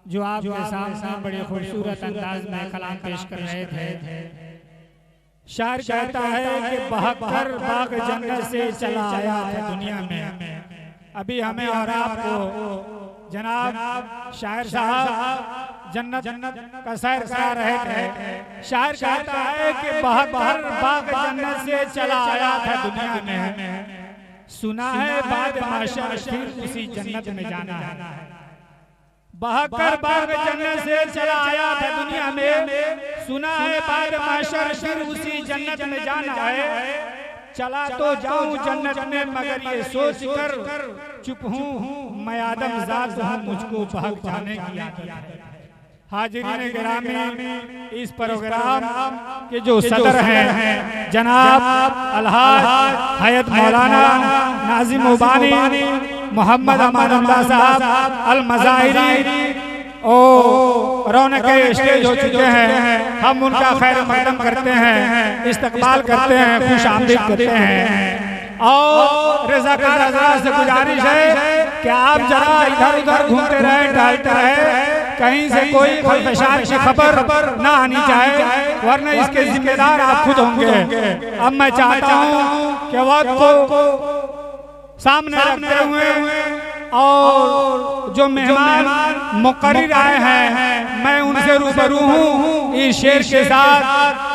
जो आपके सामने बड़े खूबसूरत अंदाज में कलाम पेश कर रहे थे। शायर कहता है कि 72 बाग जन्नत से चला आया था दुनिया में। अभी हमें और आपको जनाब शायर साहब जन्नत का सैर करा रहे थे। शायर कहता है कि 72 बाग जन्नत से चला आया था दुनिया में। सुना है बाद माशर फिर उसी जन्नत में जाना है। 72 बाग जन्नत से चला आया था दुनिया में। सुना है बाद माशर फिर उसी जन्नत में जाना है। चला तो जाऊं जन्नत में मगर ये सोच कर चुप हूँ मैं आदम ज़ात हूँ मुझको भाग जाने की आदत है। हाजिरीन गिरामी, इस प्रोग्राम के जो सदर हैं जनाब अलहाज हयात मौलाना नाजिम उबानी मोहम्मद अमानुल्लाह साहब अल मज़ाहिरी और रौनक स्टेज हो चुके हैं। हम उनका खैर मकदम करते हैं, इस्तकबाल करते हैं, खुश आमदीद करते हैं। और रज़ाकार हज़रात से गुजारिश है कि आप जरा इधर उधर घूमते रहे, टहलते रहे, कहीं से कोई खलफशात की खबर ना आनी चाहिए, वरना इसके जिम्मेदार आप खुद होंगे। अब मैं चाहता हूँ कि वक्त को सामने रखते हुए और जो मेहमान मुकर्रर आए हैं मैं उनसे रूबरू हूँ इस शेर के साथ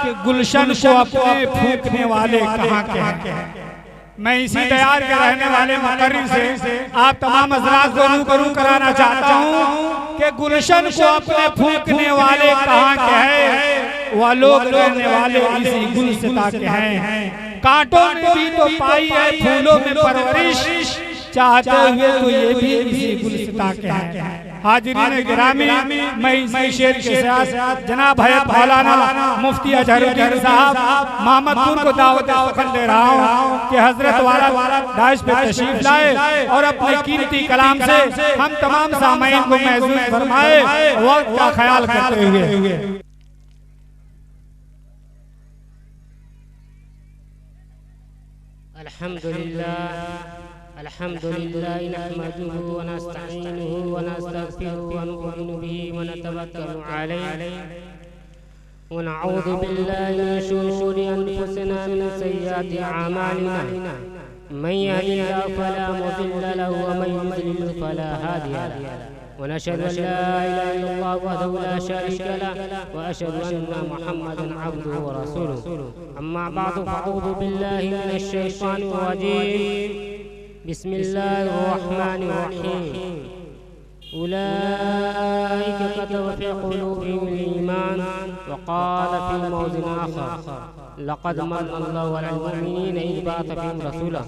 कि गुलशन को अपने फूंकने वाले कहाँ के हैं। मैं इसी तैयार के रहने वाले मुकर्रर से आप तमाम हज़रात को रूबरू कराना चाहता हूँ कि गुलशन को अपने फूंकने वाले कहाँ के हैं। वह लोग रहने वाले इसी गुलसिता के हैं। कांटों में भी तो पाई है फूलों में परवरिश, चाहते हुए तो ये भी इसी गुलसिता के हैं। हाजिरीन गिरामी, मैं इसी शेर के साथ जनाब हयात मौलाना मुफ्ती अजहरुद्दीन साहब मोहम्मदपुर को दावत सुखन दे रहा हूँ कि हजरत वाला दाइश पे तशरीफ लाए और अपने कीमती कलाम से हम तमाम सामईन को महसूस फरमाए वक्त का ख्याल करते हुए। अल्हम्दुलिल्लाह नहमदुहु व नस्तईनुहु व नस्तगफिरुहु व नु'मिनु बिही व नतवक्कलु अलैहि व नऊज़ु बिल्लाहि मिन शुरूरि अनफुसिना व मिन सय्यिआति अअमालिना मन यहदिल्लाहु फला मुदिल्ल लहु व मन युद्लिल फला हादिया लहु व नशहदु अन ला इलाहा इल्लल्लाह वहदहु ला शरीका लहु व अशहदु अन्ना मुहम्मदन अब्दुहु व रसूलुहु। अम्मा बअदु फअऊज़ु बिल्लाहि मिनश शैतानिर रजीम। बिस्मिल्लाहिर्रहमानिर्रहीम। उलाइका कतब फी क़ुलूबिहिमुल ईमान व क़ाल फी मौज़िन आख़र लक़द मन्नल्लाहु अलल मुमिनीना इज़ बअथ फ़ीहिम रसूला।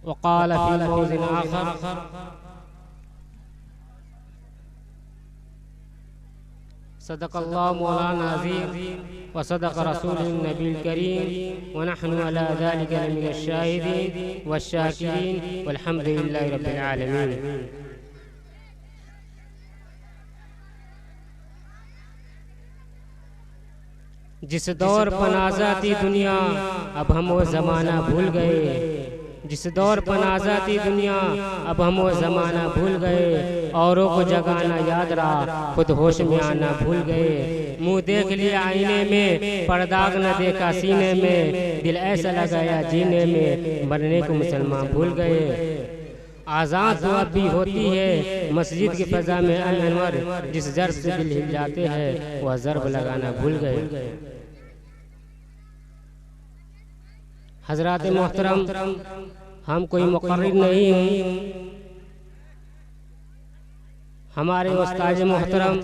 व क़ाल फी मौज़िन आख़र सदक़ल्लाहु मौलाना अज़ीम व सदक़ रसूलुहुन नबील करीम व नहनु अला ज़ालिका लमिनश शाहिदीन व शाकिरीन वल्हम्दुलिल्लाहि रब्बिल आलमीन। जिस दौर पर आज़ादी दुनिया अब हम वो ज़माना भूल गए। जिस दौर पर आज़ादी दुनिया अब हम वो ज़माना भूल गए। औरों को जगाना याद रहा खुद होश में आना भूल गए। मुँह देख लिया आईने में पर्दाग न देखा सीने में। दिल ऐसा लगाया जीने में मरने को मुसलमान भूल गए। आज़ाद तो अब भी होती है मस्जिद की फ़ज़ा में अनवर। जिस ज़र्ब से दिल हिल जाते हैं वह ज़र्ब लगाना भूल गए। हज़रात मोहतरम, हम कोई मुक़र्रिर नहीं हूँ। हमारे उस्ताद मोहतरम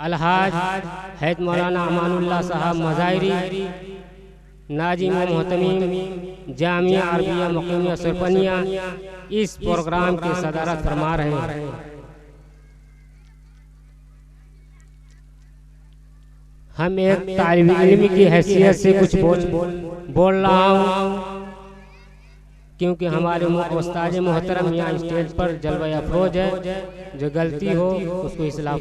अलहाज हयात मौलाना अमानुल्लाह साहब मज़ाहिरी नाजिम मोहतमीम जामिया अरबिया मुक़ीमिया सुरपनिया इस प्रोग्राम की सदारत फरमा रहे हैं। हम एक तालिब इल्म की हैसियत से कुछ बोल रहा हूँ क्योंकि हमारे उस्ताद मोहतरम यहाँ स्टेज पर जलवा अफरोज है। जो गलती हो उसको इस्लाह।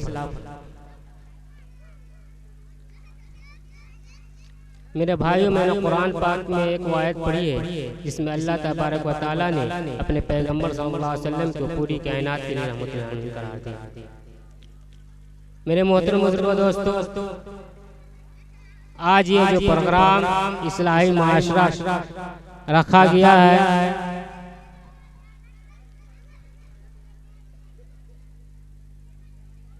मेरे भाइयों, मैंने कुरान पाक में एक आयत पढ़ी है जिसमें अल्लाह तबारक व तआला ने अपने पैगंबर सल्लल्लाहु अलैहि वसल्लम को पूरी कायनात के लिए रहमत करार दिया। मेरे मोहतरम बुजुर्गों, दोस्तों, आज ये जो प्रोग्राम इस्लाही माशरा रखा गया है,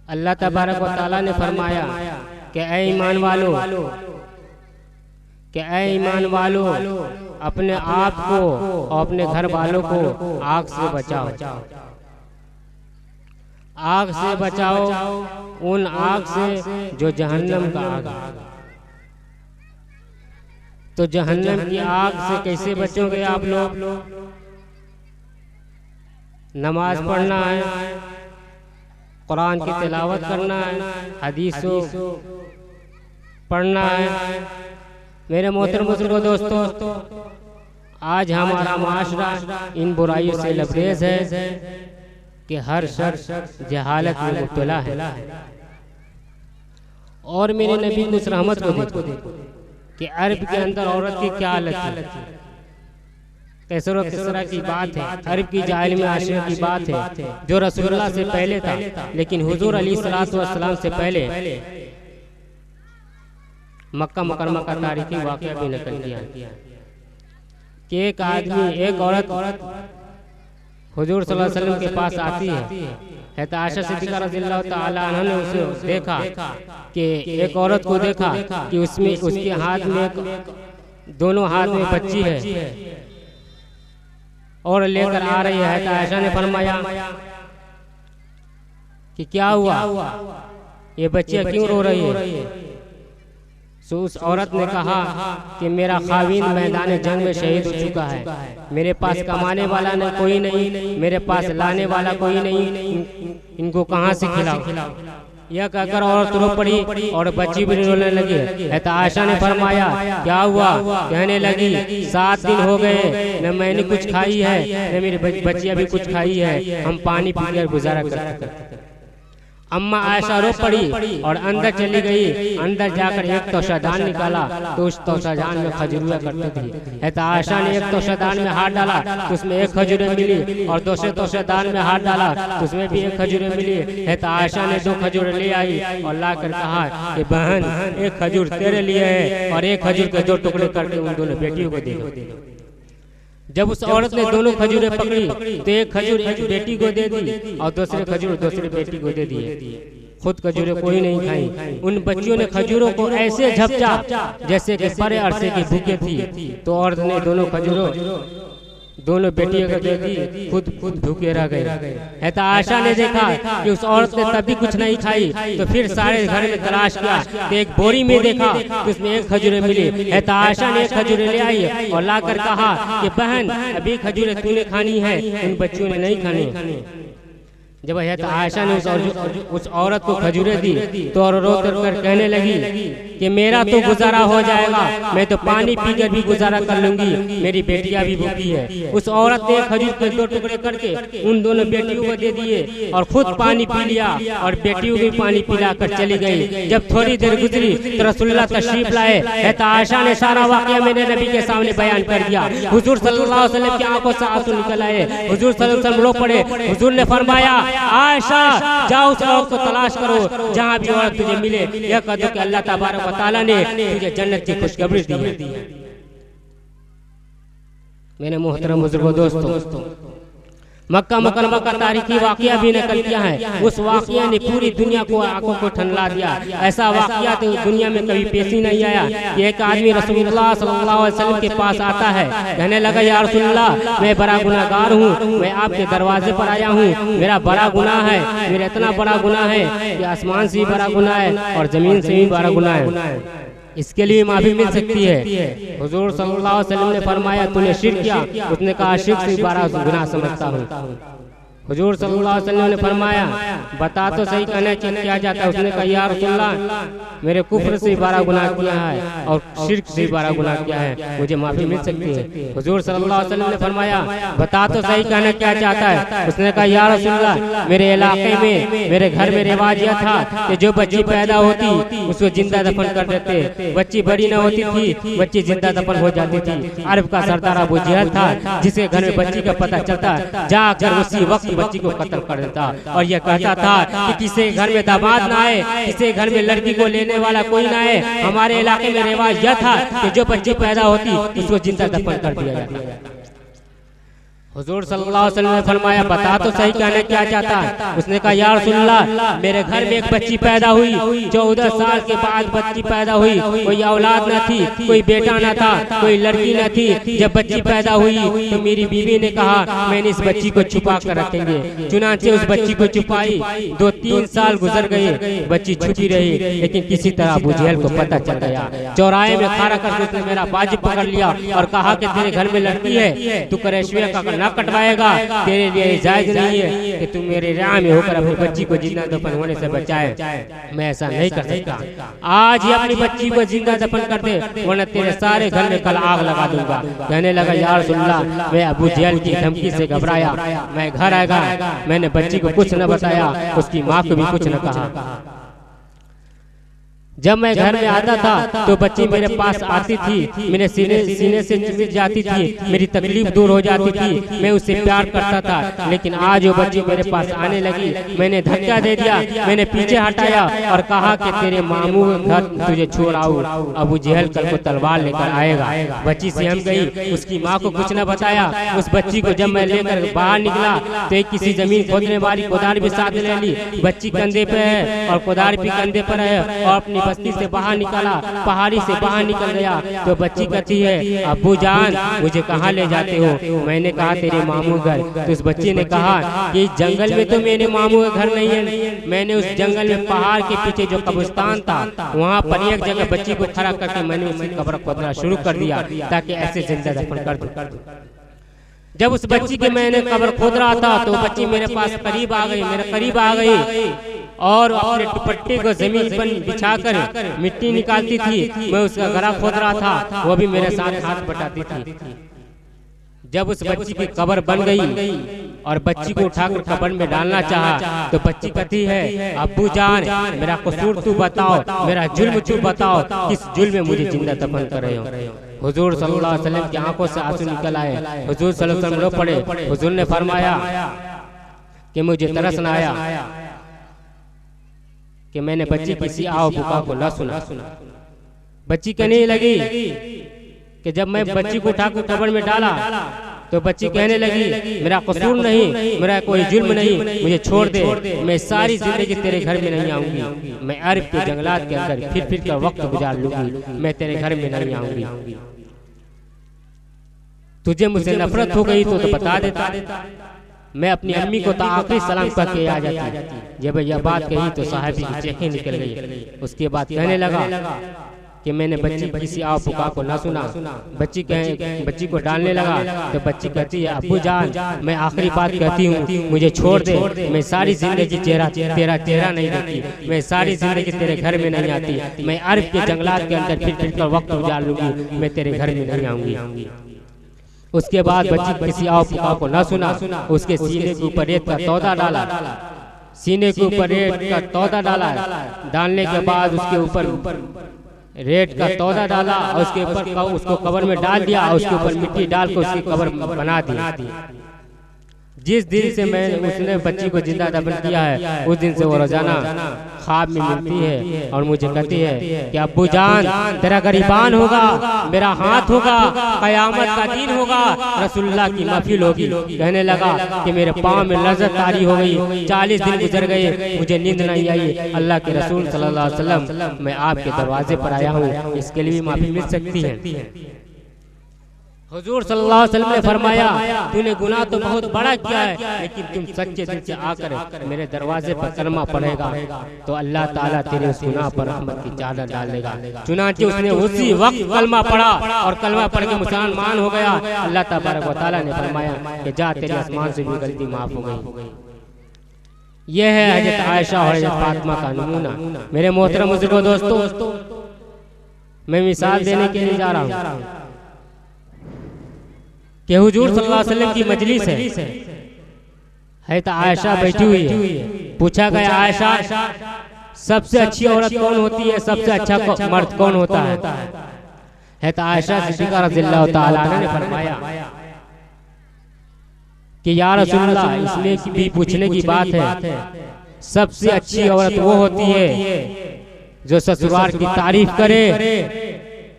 अल्लाह तबारक व तआला ने फरमाया कि ऐ ईमान वालों, अपने आप को और अपने घर वालों को आग से बचाओ। आग से बचाओ, उन आग से जो जहन्नम का आग है। तो जहन्नम की आग से कैसे बचोगे आप लोग? नमाज पढ़ना है, कुरान की तिलावत करना है, हदीसों पढ़ना है। मेरे मोहतरम बुजुर्गों, दोस्तों, आज हमारा माशरा इन बुराइयों से लबरेज है कि हर शख्स जहालत में मुब्तला है। और मेरे नबी ने उस रहमत को देखो कि अरब के अंदर औरत की क्या हालत है। कैसर और किसरा की बात है, अरब की जाहिल में आशिया की बात है, जो रसूलुल्लाह से पहले था, लेकिन हुजूर अलैहिस्सलातु वस्सलाम से पहले मक्का मुकरमा का तारीखी वाक़या भी नकल किया कि एक आदमी, एक औरत हुजूर सल्लल्लाहु अलैहि वसल्लम के पास आती है। तो आयशा सिद्दीक़ा रज़ियल्लाहु तआला अन्हा ने उसे देखा कि एक औरत को देखा कि उसमें उसके हाथ में, दोनों हाथ में बच्ची है और लेकर आ रही है। तो आयशा ने फरमाया कि क्या हुआ, ये बच्चियां क्यों रो रही है? सो उस औरत ने कहा कि मेरा खाविन मैदान जंग में शहीद हो चुका है, मेरे पास कमाने वाला कोई नहीं, मेरे पास लाने वाला कोई नहीं, इनको कहाँ से खिलाऊं? यह कहकर औरत रो पड़ी और बच्ची भी रोने लगी। तो आयशा ने फरमाया क्या हुआ? कहने लगी 7 दिन हो गए न मैंने कुछ खाई है न मेरी बच्चियां भी कुछ खाई है, हम पानी पीकर गुजारा करते। अम्मा आयशा रो पड़ी और अंदर चली गई। अंदर जाकर एक तोशादान निकाला तो उस तोशादान में खजूरें करती थी। तो आयशा ने एक तोशादान में हाथ डाला तो उसमें एक खजूरें मिली और दूसरे तोशादान में हाथ डाला तो उसमें भी एक खजूरें मिली। तो आयशा ने 2 खजूरें ले आई और लाकर कहा कि बहन, एक खजूर तेरे लिए है और एक खजूर के 2 टुकड़े करके उन दोनों बेटियों को दे। जब उस औरत ने दोनों खजूरें पकड़ी तो एक खजूर एक बेटी को दे दी और दूसरे खजूर दूसरी बेटी को दे दिए। खुद खजूरें कोई नहीं खाई। उन बच्चियों ने खजूरों को ऐसे झपटा जैसे कि बड़े अरसे की भूखे थी। तो औरत ने दोनों खजूरों दोनों बेटियों को दे दी, खुद भूखे रह गए। तो आयशा ने देखा कि उस औरत ने तभी कुछ नहीं खाई तो फिर सारे घर में तलाश किया तो एक बोरी में देखा तो उसमें एक खजूरें मिली। तो आयशा ने एक खजूरें ले आई और लाकर कहा कि बहन, अभी खजूरें तूने खानी है, उन बच्चियों ने नहीं खानी। जब आयशा ने उस औरत को खजूरें दी तो और रो कर कहने लगी कि मेरा तो गुजारा हो जाएगा, मैं तो पानी पीकर भी गुजारा कर लूंगी, मेरी बेटियां भी भूखी है। उस औरत ने खजूर के 2 टुकड़े करके उन दोनों बेटियों को दे दिए और खुद पानी पी लिया और बेटियों को पानी पिलाकर चली गई। जब थोड़ी देर गुजरी तो रसूलुल्लाह तशरीफ लाए। तो आयशा ने सारा वाकया मेरे नबी के सामने बयान कर दिया। हुजूर सल्लल्लाहु अलैहि वसल्लम की आंखों से आंसू निकल आए। हुजूर सल्लल्लाहु अलैहि वसल्लम रो पड़े। हुजूर ने फरमाया, आयशा जाओ उस औरत को तलाश करो, जहाँ भी औरत तुझे मिले यह कह दो कि अल्लाह तबारक व तआला ने तुझे जन्नत की खुशखबरी दी है। मेरे मोहतरम बुजुर्गों, दोस्तों, मक्का मुकरमा का तारीखी वाकया भी नकल किया है। उस वाकया ने पूरी दुनिया को आंखों को ठंडा दिया। ऐसा वाकया तो दुनिया में कभी पेश ही नहीं आया कि एक आदमी रसूलुल्लाह सल्लल्लाहु अलैहि वसल्लम के पास आता है, कहने लगा या रसूलुल्लाह, मैं बड़ा गुनाहगार हूँ, मैं आपके दरवाजे पर आया हूँ, मेरा बड़ा गुनाह है, मेरा इतना बड़ा गुनाह है कि आसमान से भी बड़ा गुनाह है और जमीन से भी बड़ा गुनाह है, इसके लिए माफी मिल सकती है। हुजूर सल्लल्लाहु अलैहि वसल्लम ने फरमाया तूने शिर्क किया। उसने कहा शिर्क से बड़ा गुनाह समझता हूँ। हुजूर सल्लल्लाहु अलैहि वसल्लम ने फरमाया, बता तो सही कहना क्या जाता है। उसने कहा, या रसूलल्लाह, मेरे कुफ्र से 12 गुनाह किया है और शिर्क से 12 गुनाह किया है, मुझे माफी मिल सकती है। हुजूर सल्लल्लाहु अलैहि वसल्लम ने फरमाया, बता तो सही कहना क्या चाहता है। उसने कहा, या रसूलल्लाह, मेरे इलाके में, मेरे घर में रिवाज यह था कि जो बच्ची पैदा होती उसको जिंदा दफन कर देते। बच्ची बड़ी न होती थी, बच्ची जिंदा दफन हो जाती थी। अरब का सरदार अबू जहल था, जिसके घर में बच्ची का पता चलता जाकर उसी वक्त बच्ची को कत्ल कर देता और यह कहता था कि किसी घर में दामाद ना आए, किसी घर में लड़की को लेने वाला कोई ना आए। हमारे इलाके में रिवाज यह था कि जो बच्ची पैदा होती उसको जिंदा दफन कर दिया जाता। हुजूर सल्लल्लाहु अलैहि वसल्लम ने फरमाया, बता तो सही कहना क्या चाहता है। उसने कहा, या रसूलल्लाह, मेरे घर में एक बच्ची पैदा हुई, 14 साल के बाद बच्ची पैदा हुई। कोई औलाद न थी, कोई बेटा न था, कोई लड़की न थी। जब बच्ची पैदा हुई तो मेरी बीवी ने कहा, मैंने इस बच्ची को छुपा कर रखेंगे। चुनांचे उस बच्ची को छुपाई। 2-3 साल गुजर गए, बच्ची छुपी रही, लेकिन किसी तरह अबू जहल को पता चल गया। चौराहे में खड़ा कर उसने मेरा बाजी पकड़ लिया और कहा कि तेरे घर में लड़की है, तू करेशवे का कटवाएगा, तेरे लिए जायज नहीं है कि तू मेरे राह में होकर अपनी बच्ची को जिंदा दफन होने से बचाए। मैं ऐसा नहीं कर सकता। आज ही अपनी बच्ची को जिंदा दफन कर दे, वरना तेरे सारे घर में कल आग लगा दूंगा। कहने लगा, या रसूलल्लाह, मैं अबू जहल की धमकी से घबराया। मैं घर आएगा, मैंने बच्ची को कुछ न बताया, उसकी माँ को भी कुछ न कहा। जब मैं घर में आता था तो बच्ची मेरे पास आती थी, मेरे सीने से चिपक जाती थी, मेरी तकलीफ दूर हो जाती थी, मैं उससे प्यार करता था। लेकिन आज वो बच्ची मेरे पास आने लगी, मैंने धक्का दे दिया, मैंने पीछे हटाया और कहा कि तेरे मामू घर तुझे छोड़ आऊं, अबू जहल कल को तलवार लेकर आएगा। बच्ची सहम गई, उसकी माँ को कुछ न बताया। उस बच्ची को जब मैं लेकर बाहर निकला तो एक किसी जमीन खोदने वाली कोदार भी साथ ले ली। बच्ची कंधे पे है और कोदार भी कंधे पर है और अपनी बस्ती से बाहर निकाला, पहाड़ी से बाहर निकल गया तो बच्ची कहती है, अब्बू जान, मुझे कहाँ ले जाते हो। मैंने कहा, तेरे मामू घर। तो उस बच्ची ने कहा कि जंगल में तो मेरे मामू का घर नहीं है। मैंने उस जंगल में पहाड़ के पीछे जो कब्रिस्तान था, वहाँ पर एक जगह बच्ची को खड़ा करके मैंने उसी कब्र खोदना शुरू कर दिया ताकि ऐसे जिंदा दफन कर दूं। जब उस बच्ची के मैंने कब्र खोद रहा था तो बच्ची मेरे पास करीब आ गई, मेरे करीब आ गई और अपने दुपट्टे को जमीन पर बिछाकर मिट्टी निकालती थी। मैं उसका गला खोद रहा था, वो भी मेरे साथ हाथ बटाती थी। जब उस बच्ची की कब्र बन गई और बच्ची को उठाकर कब्र में डालना चाहा तो बच्ची कहती है, अब्बू जान, मेरा कसूर तू बताओ, मेरा जुल्म तू बताओ, किस जुल्म में मुझे जिंदा दफन कर रहे हो। हुजूर सल्लल्लाहु अलैहि वसल्लम की आंखों से आंसू निकल आए। हुजूर सल्लल्लाहु अलैहि वसल्लम रो पड़े। हुजूर ने फरमाया कि मुझे तरस न आया कि मैंने बच्ची किसी आव पुकार को न सुना। बच्ची कहने लगी कि जब मैं बच्ची को उठाकर कब्र में डाला तो बच्ची कहने लगी, मेरा कसूर नहीं, मेरा कोई जुल्म नहीं, मुझे छोड़ दे, मैं सारी जिंदगी तेरे घर में नहीं आऊंगी। मैं अरब के जंगलात के अंदर फिर कर वक्त गुजार लूंगी, मैं तेरे घर में नहीं आऊंगी। तुझे मुझसे नफरत हो गई तो बता देता, मैं अपनी अम्मी को तो आखिरी सलाम कह के आ जाती। जब यह बात कही तो साहबी की चेखें निकल गई। उसके बाद कहने लगा कि मैंने बच्ची किसी आव पुकार को न सुना। बच्ची को डालने लगा तो बच्ची कहती है, अब्बू जान, मैं आखिरी बात कहती हूँ, मुझे छोड़ दे, मैं सारी जिंदगी तेरा चेहरा नहीं देखती, मैं सारी जिंदगी तेरे घर में नहीं आती, मैं अरब के जंगलात के अंदर फिर कर वक्त गुजार लूंगी, मैं तेरे घर में नहीं आऊंगी। उसके बाद बच्ची किसी आव पुकार को न सुना। उसके सीने के ऊपर रेत का तौदा डाला, सीने के ऊपर रेत का तौदा डाला। डालने के बाद उसके ऊपर रेत का तौदा डाला और उसके ऊपर उसको कब्र में डाल दिया और उसके ऊपर मिट्टी डाल कर उसकी कब्र बना दी। जिस दिन से उसने बच्ची को जिंदा दफन किया है उस दिन से वो रोजाना ख्वाब में मिलती है और मुझे कहती है कि अब्बू जान, तेरा गरीबान होगा, मेरा हाथ होगा, कयामत का दिन होगा, रसूलुल्लाह की महफिल होगी। कहने लगा कि मेरे पाँव में लज्जत तारी हो गई, 40 दिन गुजर गए, मुझे नींद नहीं आई। अल्लाह के रसूल सल्लल्लाहु अलैहि वसल्लम, मैं आपके दरवाजे पर आया हूँ, इसके लिए भी माफी मिल सकती है। हुजूर सल्लल्लाहु अलैहि वसल्लम ने फरमाया, तूने गुनाह तो बहुत बड़ा किया है, लेकिन तुम सच्चे दिल से आकर मेरे दरवाजे पर कलमा पढ़ेगा तो अल्लाह ताला तेरे उस गुनाह पर रहमत की चादर डाल देगा। चुनांचे उसने उसी वक्त कलमा पढ़ा और कलमा पढ़ के मुसलमान हो गया। अल्लाह तबारक व तआला ने फरमाया कि जा, तेरे आसमान से भी गलती माफ हो गई। यह है हजरत आयशा और हजरत फातिमा का नमूना। मेरे मोहतरम बुजुर्गों, दोस्तों, मैं मिसाल देने के लिए जा रहा हूँ कि हुजूर सल्लल्लाहु अलैहि वसल्लम की मजलिस है तो आयशा बैठी हुई है। पूछा गया, आयशा सबसे अच्छी औरत कौन होती है, सबसे अच्छा मर्द कौन होता है तो आयशा सिद्दीक़ा रज़ियल्लाहु तआला अन्हा ने फरमाया कि या रसूलल्लाह, इसमें भी पूछने की बात है, सबसे अच्छी औरत वो होती है जो ससुराल की तारीफ करे।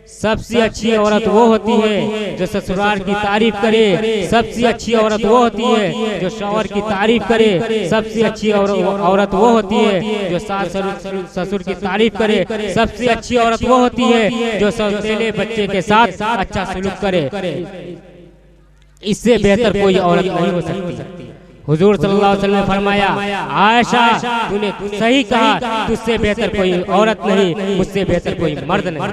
सबसे अच्छी औरत वो होती है जो ससुराल की तारीफ करे। सबसे अच्छी औरत वो होती है जो शौहर की तारीफ करे। सबसे अच्छी औरत वो होती है जो सास ससुर की तारीफ करे। सबसे अच्छी औरत वो होती है जो सौतेले बच्चे के साथ अच्छा सलूक करे। इससे बेहतर कोई औरत नहीं हो सकती। हुजूर सल्लल्लाहु अलैहि वसल्लम ने फरमाया, आयशा तूने सही कहा, तुझसे बेहतर कोई औरत नहीं, मुझसे बेहतर कोई मर्द नहीं।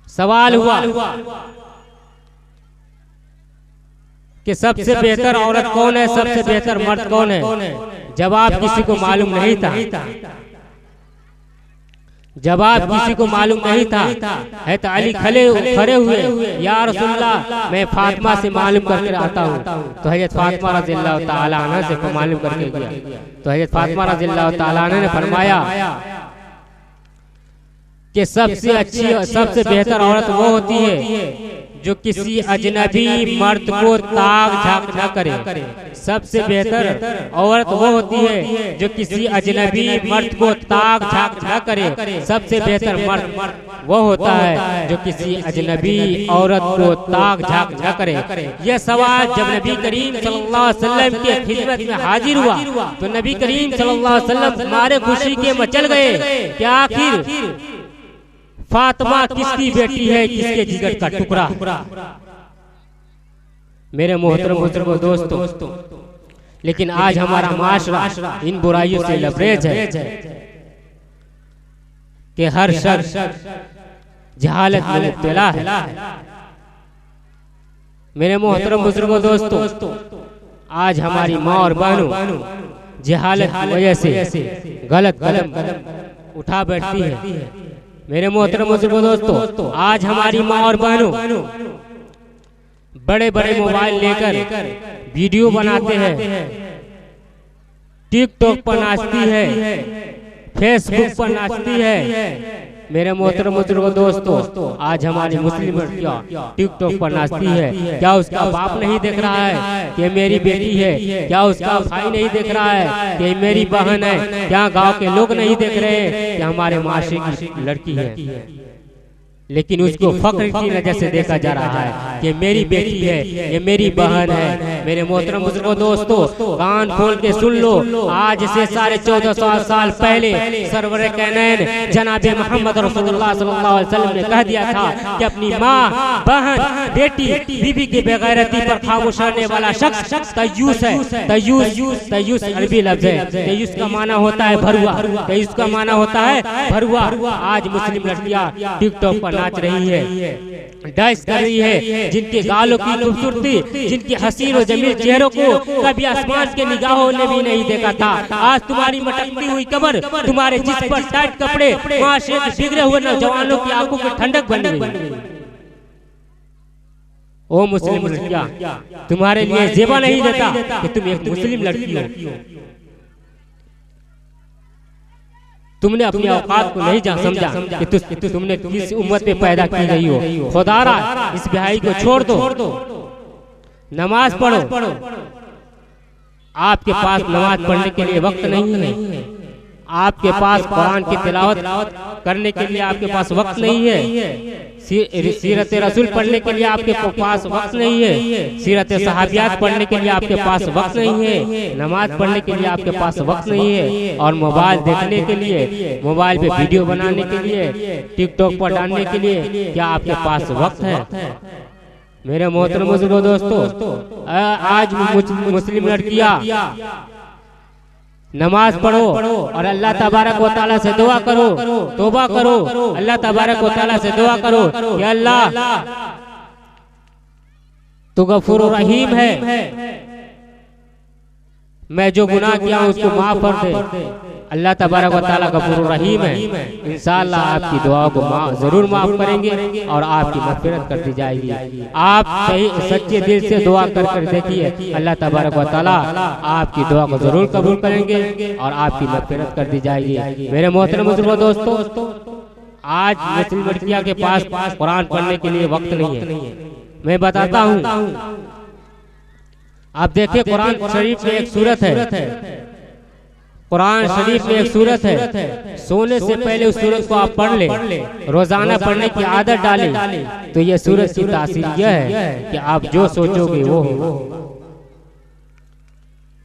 सवाल हुआ कि सबसे बेहतर औरत कौन है, सबसे बेहतर मर्द कौन है। जवाब किसी को मालूम नहीं था। जवाब किसी को मालूम नहीं था। है तो अली खड़े हुए, या रसूलल्लाह, मैं फातिमा से मालूम करके आता हूँ। तो हजरत फातिमा रज़ियल्लाहु तआला अन्हा से मालूम करके गया। तो हजरत फातिमा रज़ियल्लाहु तआला अन्हा ने फरमाया कि सबसे अच्छी, सबसे बेहतर औरत वो होती है जो किसी अजनबी मर्द को ताक झांक न करे। सबसे बेहतर औरत वो होती है जो किसी अजनबी मर्द को ताक झांक न करे। सबसे बेहतर मर्द वो होता है जो किसी अजनबी औरत को ताक झांक न करे। यह सवाल जब नबी करीम सल्लल्लाहु अलैहि वसल्लम के खिदमत में हाजिर हुआ तो नबी करीम सल्लल्लाहु अलैहि वसल्लम हमारे खुशी के मचल गए कि आखिर फातिमा किसकी बेटी है, किसके जिगर का टुकड़ा। मेरे मोहतरम बुजुर्गों, दोस्तों, लेकिन आज हमारा माशरा इन बुराइयों से लबरेज है कि हर शख्स जहालत में मुब्तला है। मेरे मोहतरम बुजुर्गों, दोस्तों, आज हमारी माँ और बहनों जहालत की वजह से गलत कदम उठा बैठती है। मेरे मोहतरम बुजुर्गों, दोस्तों, आज हमारी माँ और बहनों बड़े बड़े मोबाइल लेकर वीडियो बनाते हैं, टिकटॉक पर नाचती है, फेसबुक पर नाचती है। मेरे मोहतरम बुजुर्गों, दोस्तों, आज हमारी मुस्लिम लड़कियां टिकटॉक पर नाचती है। क्या उसका बाप नहीं देख रहा है कि मेरी बेटी है? क्या उसका भाई नहीं देख रहा है कि मेरी बहन है? क्या गांव के लोग नहीं देख रहे हैं कि हमारे माशरे की लड़की है? लेकिन उसको फख्र की नजर से देखा जा रहा है कि मेरी बेटी है, ये मेरी बहन है। मेरे मोहतरम बुजुर्गों, दोस्तों, कान खोल के सुन लो। आज से 1450 साल पहले सरवर कैनैन जनाबे मोहम्मद रसूलुल्लाह सल्लल्लाहु अलैहि वसल्लम ने कह दिया था कि अपनी माँ, बहन, बेटी, बीवी की बेगैरती पर खामोश रहने वाला शख्स तय्यूस है। तय्यूस अरबी लफ्ज है। तय्यूस का माना होता है भरुआ। तय्यूस का माना होता है भरुआ। आज मुस्लिम लड़कियां टिकटॉक पर नाच रही है, डांस कर रही है, जिनके गालों की खूबसूरती, जिनकी हसीन और जमील चेहरों को कभी आसमान के निगाहों ने भी नहीं देखा था। आज तुम्हारी मटकती हुई कमर, तुम्हारे जिस्म पर टाइट कपड़े माशरे के बिगड़े हुए नौजवानों की आंखों की ठंडक बन गई। ओ मुस्लिम लड़कियां, तुम्हारे लिए जेबा नहीं देता कि तुम एक मुस्लिम लड़की हो। तुमने अपनी औकात को नहीं समझा कि तुमने किस उम्मत में पैदा की गई हो। खुदारा इस बेहाई को छोड़ दो, नमाज पढ़ो। आपके पास नमाज पढ़ने के लिए वक्त नहीं है। आपके पास कुरान की तिलावत करने के लिए आपके पास वक्त नहीं है। सीरत रसूल पढ़ने के लिए आपके पास वक्त नहीं है, सीरत सहाबियात पढ़ने के लिए आपके पास वक्त नहीं है, नमाज पढ़ने के लिए आपके पास वक्त नहीं है, और मोबाइल देखने के लिए, मोबाइल पे वीडियो बनाने के लिए, टिकटॉक पर डालने के लिए क्या आपके पास वक्त है? मेरे मोहतरम बुजुर्गों दोस्तों, आज मुस्लिम लड़कियां नमाज पढ़ो और अल्लाह तबारक व तआला से दुआ करो, तौबा करो, अल्लाह तबारक व तआला से दुआ करो कि अल्लाह तू गफूर रहीम है, मैं जो गुनाह किया हूँ उसको माफ कर दे। अल्लाह तबारक व तआला गफूर रहीम है, इंशाअल्लाह आपकी दुआओं को जरूर माफ करेंगे और आपकी मग़फ़िरत कर दी जाएगी। आप सही सच्चे दिल से दुआ कर देखिए, अल्लाह तबारक व तआला आपकी दुआ को जरूर कबूल करेंगे और आपकी मग़फ़िरत कर दी जाएगी। मेरे मोहतरम बुजुर्गों दोस्तों, आज मुस्लिम लड़कियां के पास कुरान पढ़ने के लिए वक्त नहीं है। मैं बताता हूँ, आप देखिए कुरान शरीफ में एक सूरत है, कुरान शरीफ में एक सूरत है, सोने से पहले उस सूरत को आप पढ़ ले, रोजाना पढ़ने की आदत डालें, तो ये सूरत की तासीर यह है कि आप जो सोचोगे वो हो।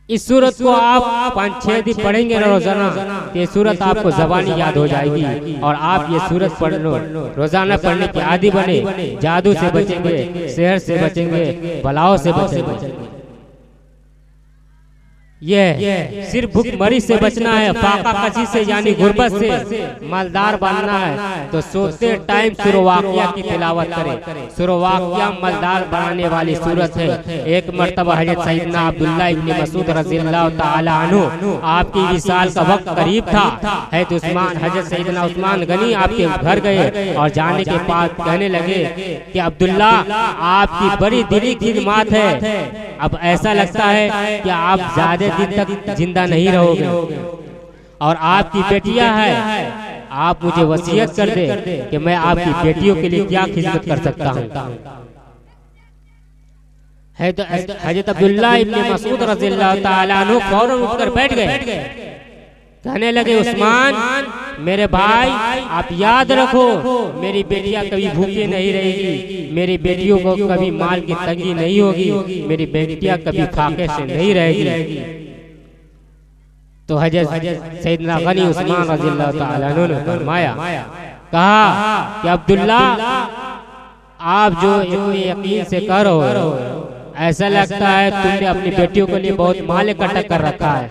इस सूरत को आप 5-6 दिन पढ़ेंगे रोजाना, ये सूरत आपको ज़बानी याद हो जाएगी और आप ये सूरत पढ़ लो, रोजाना पढ़ने की आदी बने, जादू से बचेंगे, शहर से बचेंगे, बलाओं से बचेंगे। ये सिर्फ भूखमरी से बचना है, फाका कशी से यानी गुर्बत से मालदार बनना है, तो सोते टाइम सूरह वाक़िया की तिलावत करें। सूरह वाक़िया मालदार बनाने वाली सूरत है। एक मर्तबा हज़रत सैयदना अब्दुल्लाह इब्न मसूद रज़ियल्लाहु ताला अन्हु, आपकी विसाल का वक्त करीब था, हज़रत सैयदना उस्मान गनी आपके घर गए और जाने के बाद कहने लगे कि अब्दुल्ला, आपकी बड़ी दिली खिदमत है, अब ऐसा लगता है कि आप ज्यादा दिन तक जिंदा नहीं रहोगे और आपकी बेटियां हैं, आप मुझे वसीयत कर दे कि मैं आपकी बेटियों के लिए क्या खिदमत कर सकता हूँ। हज़रत अब्दुल्लाह इब्न मसूद रज़ियल्लाहु ताला अन्हु फौरन उठकर बैठ गए, कहने लगे, उस्मान मेरे भाई, आप याद रखो, मेरी बेटियां कभी भूखी नहीं रहेगी, मेरी बेटियों को कभी माल की तंगी नहीं होगी, मेरी बेटियां कभी फाके से नहीं रहेगी। तो हज़रत सैयदना गनी उस्मान रज़ियल्लाहु ताला अन्हु ने फरमाया, कहा कि अब्दुल्ला, आप जो इतने यकीन से कह रहे हो, ऐसा लगता है तुमने अपनी बेटियों के लिए बहुत माल इकट्ठा कर रखा है।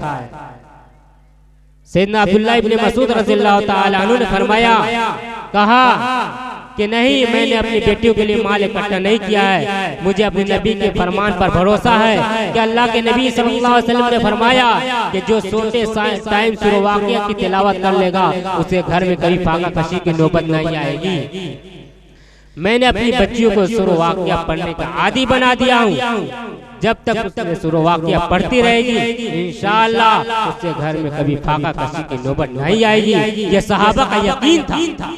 सैयदना अब्दुल्लाह इब्न मसूद रज़ियल्लाहु ताला अन्हु ने फरमाया, कहा कि नहीं, मैंने अपनी बेटियों के लिए माल इकट्ठा नहीं किया है, मुझे अपने नबी के फरमान पर भरोसा है कि अल्लाह के नबी सल्लल्लाहु अलैहि वसल्लम ने फरमाया कि जो सोते टाइम सूरह वाक़िया की तिलावत कर लेगा, उसे घर में कभी फाका कशी की नौबत नहीं आएगी। मैंने अपनी बच्चियों को सूरह वाक़िया पढ़ने का आदी बना दिया हूँ, जब तक उसने सूरह वाक़िया पढ़ती रहेगी, इंशाअल्लाह उससे घर में कभी फाका कशी की नौबत नहीं आएगी। ये सहाबा का यकीन था।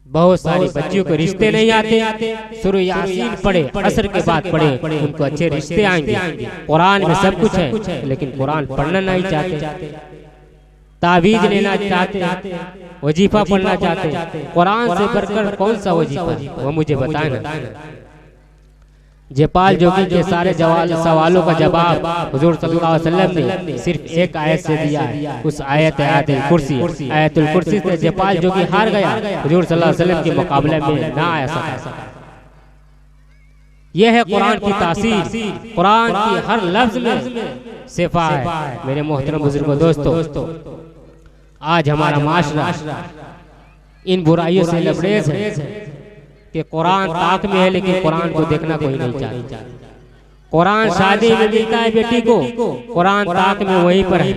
बहुत सारी बच्चियों को रिश्ते नहीं आते, सूरह यासीन पढ़े, असर के बाद पढ़े, उनको अच्छे रिश्ते आएंगे। कुरान में सब कुछ है, लेकिन कुरान पढ़ना नहीं चाहते, तावीज लेना चाहते, वजीफा पढ़ना चाहते। कुरान से बढ़कर कौन सा वजीफा, वो मुझे बताए ना। जयपाल जोगी के सारे सवालों का जवाब हुजूर सल्लल्लाहु अलैहि वसल्लम ने सिर्फ एक आयत से दिया है, उस आयतुल कुर्सी से जयपाल जोगी हार गया, हुजूर सल्लल्लाहु अलैहि वसल्लम के मुकाबले में ना आ सका। यह है कुरान की तासीर, कुरान की हर लफ्ज में सिफा है। मेरे मोहतरम बुजुर्गों दोस्तों, आज हमारा माशरा इन बुराइयों से लबरेज है कि कुरान ताक में है, लेकिन कुरान को देखना कोई नहीं चाहता। कुरान शादी में मिलता है बेटी को, कुरान ताक में वहीं पर है,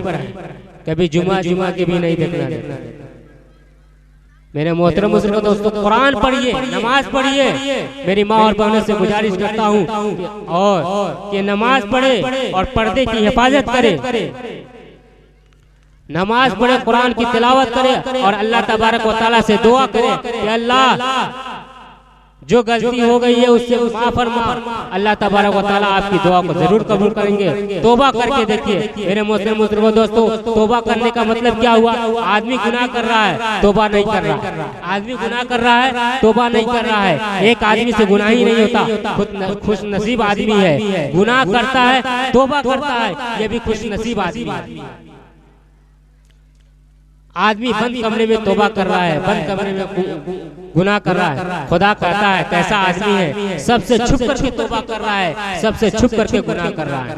कभी जुमा के भी नहीं देखना। मेरे मोहतरम बुजुर्गों दोस्तों, कुरान पढ़िए, नमाज पढ़िए। मेरी माँ और बहनों से गुजारिश करता हूँ और कि नमाज पढ़े और पर्दे की हिफाजत करे, नमाज पढ़े, कुरान की तिलावत करे और अल्लाह तबारक व तआला से दुआ करे कि अल्लाह जो गलती हो गई है उससे माफ फरमा। अल्लाह तबारक व तआला आपकी दुआ को जरूर कबूल करेंगे। तौबा करके देखिए मेरे मोहतरम बुजुर्गों दोस्तों, तौबा करने का मतलब क्या हुआ? आदमी गुनाह कर रहा है, तौबा नहीं कर रहा। आदमी गुनाह कर रहा है, तौबा नहीं कर रहा है। एक आदमी से गुनाह ही नहीं होता, खुद खुश नसीब आदमी है। गुनाह करता है, तौबा करता है, ये भी खुश नसीब आदमी है। आदमी बंद कमरे में तौबा कर रहा है, बंद कमरे में गुनाह कर रहा है। खुदा कहता है कैसा आदमी है, सबसे छुप करके तौबा कर रहा है, सबसे छुप करके गुनाह कर रहा है।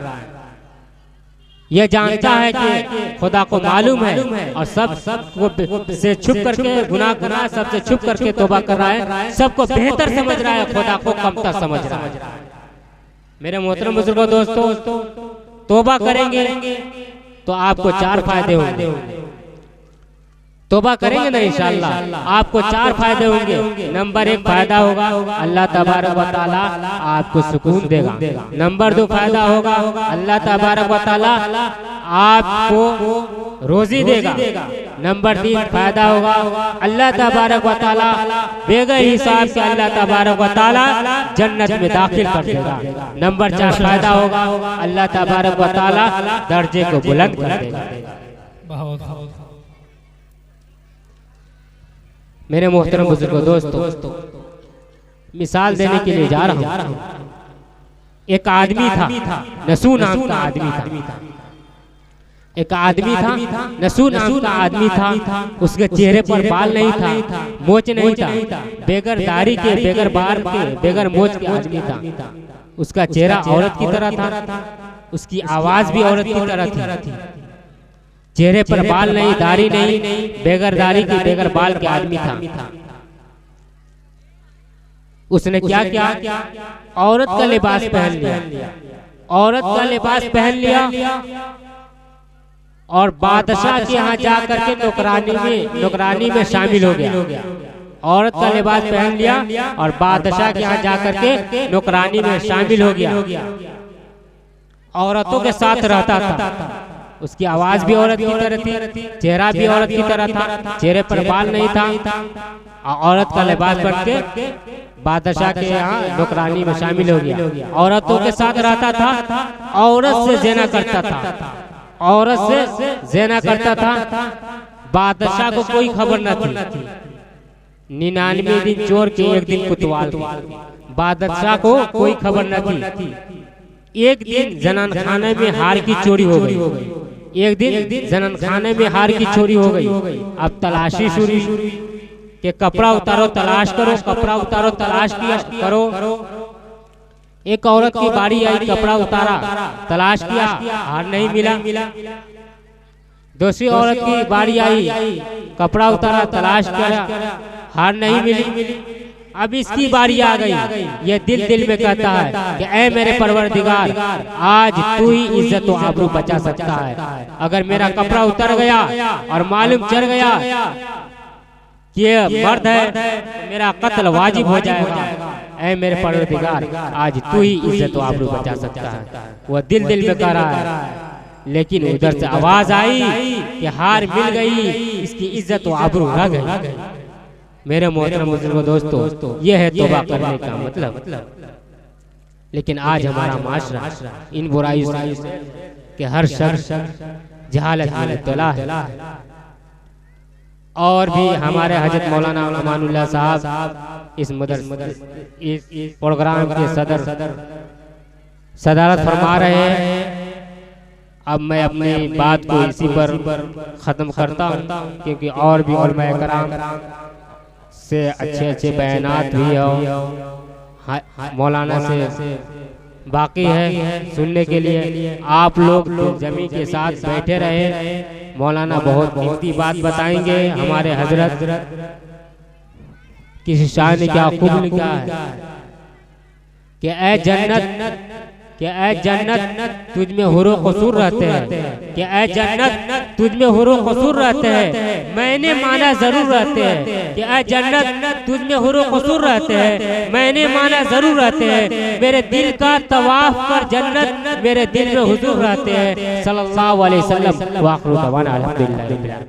यह जानता है कि खुदा को मालूम है और सब को से छुप करके गुनाह सबसे छुप करके तौबा कर रहा है। सबको बेहतर समझ रहा है, खुदा को कमतर समझ रहा है। मेरे मोहतरम बुजुर्गों दोस्तों, तौबा करेंगे तो आपको 4 फायदे होंगे। तौबा करेंगे ना इंशाअल्लाह आपको 4 फायदे होंगे। नंबर 1 फायदा होगा, अल्लाह तबारक व तआला आपको सुकून देगा। नंबर 2 फायदा होगा, अल्लाह तबारक व तआला आपको रोजी देगा। नंबर 3 फायदा होगा, अल्लाह तबारक व तआला बेगर हिसाब से अल्लाह तबारक व तआला जन्नत में दाखिल कर देगा। नंबर 4 फायदा होगा, अल्लाह तबारक व तआला दर्जे को बुलंद कर देगा। मेरे मोहतरम बुजुर्गों दोस्तों, मिसाल देने के लिए जा रहा हूँ। एक आदमी था, नसू नाम का आदमी था। एक आदमी था, नसू नाम का आदमी था। उसके चेहरे पर बाल नहीं था, मोच नहीं था, बेगर दाढ़ी के, बेगर बार के, बेगर मोच के आदमी था। उसका चेहरा औरत की तरह था, उसकी आवाज भी औरत की तरह थी। चेहरे पर बाल नहीं, दाढ़ी नहीं, बेगर दाढ़ी की, बेगर बाल के आदमी था। उसने क्या किया? औरत का लिबास पहन लिया। औरत का लिबास पहन लिया और बादशाह के यहाँ जा करके नौकरानी में शामिल हो गया। औरत का लिबास पहन लिया और बादशाह के यहाँ जा करके नौकरानी में शामिल हो गया। औरतों के साथ रहता था। उसकी आवाज भी औरत की तरह थी, चेहरा भी औरत की तरह था, चेहरे पर बाल नहीं था। औरत का लिबास पहन के बादशाह के यहाँ नौकरानी में शामिल हो गया। औरतों के साथ रहता था, औरत से ज़िना करता था, औरत से ज़िना करता था। बादशाह को कोई खबर न थी। 99 दिन चोर के 1 दिन कुतवाल थी। बादशाह को कोई खबर न थी। एक दिन जनान खाने में हार की चोरी हो गई। एक दिन जनान खाने में हार की चोरी हो गई। अब तलाशी शुरू के कपड़ा उतारो तलाश करो, कपड़ा उतारो तलाश किया करो। एक औरत की बारी आई, कपड़ा उतारा, तलाश किया, हार नहीं मिला। दूसरी औरत की बारी आई, कपड़ा उतारा, तलाश किया, हार नहीं मिली। अब इसकी बारी आ गई। ये दिल में कहता है कि ऐ मेरे परवरदिगार, आज तू ही इज्जत और आबरू बचा सकता है। अगर मेरा कपड़ा उतर गया और मालूम चल गया कि ये मर्द है तो मेरा कत्ल वाजिब हो जाएगा। ऐ मेरे परवरदिगार, आज तू ही इज्जत और आबरू बचा सकता है। वह दिल में कह रहा है, लेकिन उधर से आवाज आई कि हार मिल गई, इसकी इज्जत और आबरू रह गई। मेरे मोहतरम बुजुर्गों दोस्तों, यह है तौबा करने का मतलब। लेकिन आज हमारा माशरा इन बुराइयों से कि हर शख्स जहालत में मुब्तला है। और भी हमारे हजरत मौलाना अमानुल्लाह साहब इस प्रोग्राम के सदारत फरमा रहे हैं। अब मैं अपनी बात को इसी पर ख़त्म करता हूँ, क्योंकि और भी उलमाए कराम से अच्छे बयानात भी हो मौलाना से बाकी है सुनने के लिए। आप लोग जमी के साथ बैठे रहे। मौलाना बहुत कीमती बात बताएंगे। हमारे हजरत किसी शायर ने क्या खूब लिखा है कि ऐ जन्नत तुझ में हुरो कसूर रहते हैं, कि ऐ जन्नत तुझ में हुरो कसूर रहते हैं, मैंने माना जरूर रहते हैं। कि ऐ जन्नत तुझ में हुरो कसूर रहते हैं, मैंने माना जरूर रहते हैं। मेरे दिल का तवाफ कर जन्नत मेरे दिल में हुजूर रहते हैं। सल्लल्लाहु अलैहि वसल्लम। व आखिरु दवाना अल्हम्दुलिल्लाह।